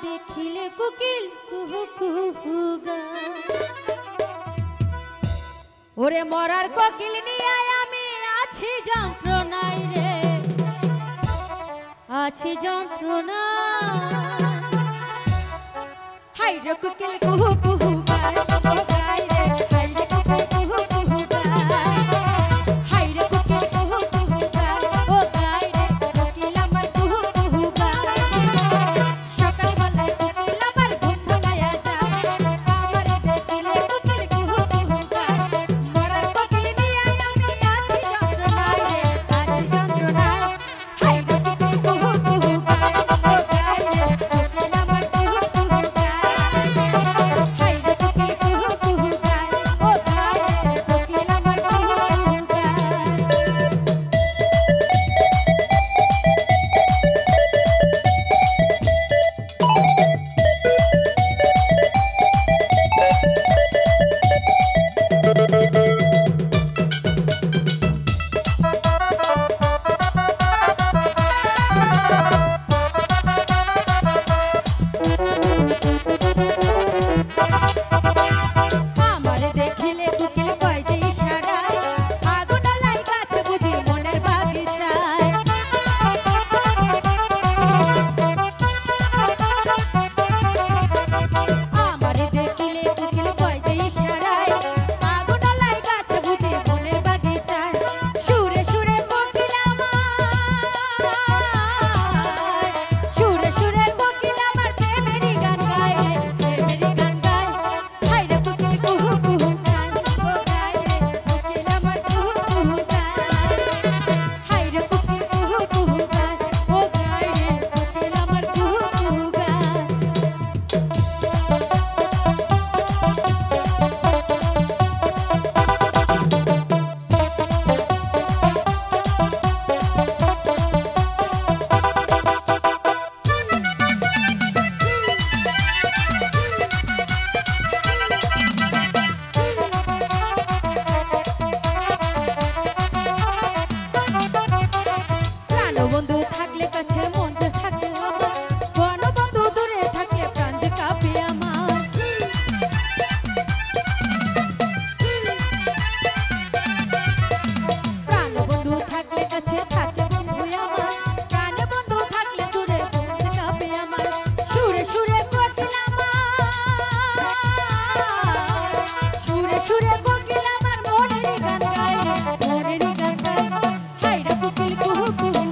দেখিলে কোকিল কুহু কুহু গায়। ওরে মরার কোকিল নিয়ে আমি আছি যন্ত্রণায় রে, আছি যন্ত্রণা। হাই রে কোকিল কুহু কুহু গায়, ও গায় রে, হাই রে কোকিল কুহু কুহু গায়। হাই রে কোকিল কুহু কুহু গায়, ও গায় রে, কোকিল আমার কুহু কুহু গায়। সকালবেলায় কোকিল আমার ঘুম ভাঙায়া যায়, আমার দেখিলে কোকিল কুহু কুহু গায়। মরার কোকিল নিয়ে আমি আছি যন্ত্রণায় রে, আছি যন্ত্রণায়। হাই রে কোকিল কুহু কুহু গায়, ও গায় রে, কোকিল আমার কুহু কুহু গায়। হাই রে কোকিল কুহু কুহু গায়, ও গায় রে, কোকিল আমার কুহু কুহু আমারে দেখিলে কোকিল কয় যে ইশারায়, আগুন লাইগাছে বুঝি মনের বাগিচায়। আমারে দেখিলে কোকিল কয় যে ইশারায়, আগুন লাইগাছে বুঝি মনের বাগিচায়। সুরে সুরে কোকিল আমার, সুরে সুরে কোকিল আমার প্রেমেরই গান গায় রে, প্রেমেরই গান গায়। হাই রে কোকিল কুহু কুহু গায়, ও গায় রে, কোকিল আমার কুহু কুহু গায়। হাই রে কোকিল কুহু কুহু গায়, ও গায় রে, কোকিল আমার কুহু কুহু গায়। প্রাণবন্ধু থাকলে কাছে মন যে থাকে আমার, বনবন্ধু দূরে থাকলে প্রাণ যে কাঁপে আমার। প্রাণবন্ধু থাকলে কাছে থাকে বন্ধু আমার, প্রাণবন্ধু থাকলে দূরে মন যে কাঁপে আমার। সুরে সুরে কোকিল আমার, সুরে সুরে কোকিল আমার মনেরই গান গায় রে, মনেরই গান গায়। হাই রে কোকিল কুহু কুহু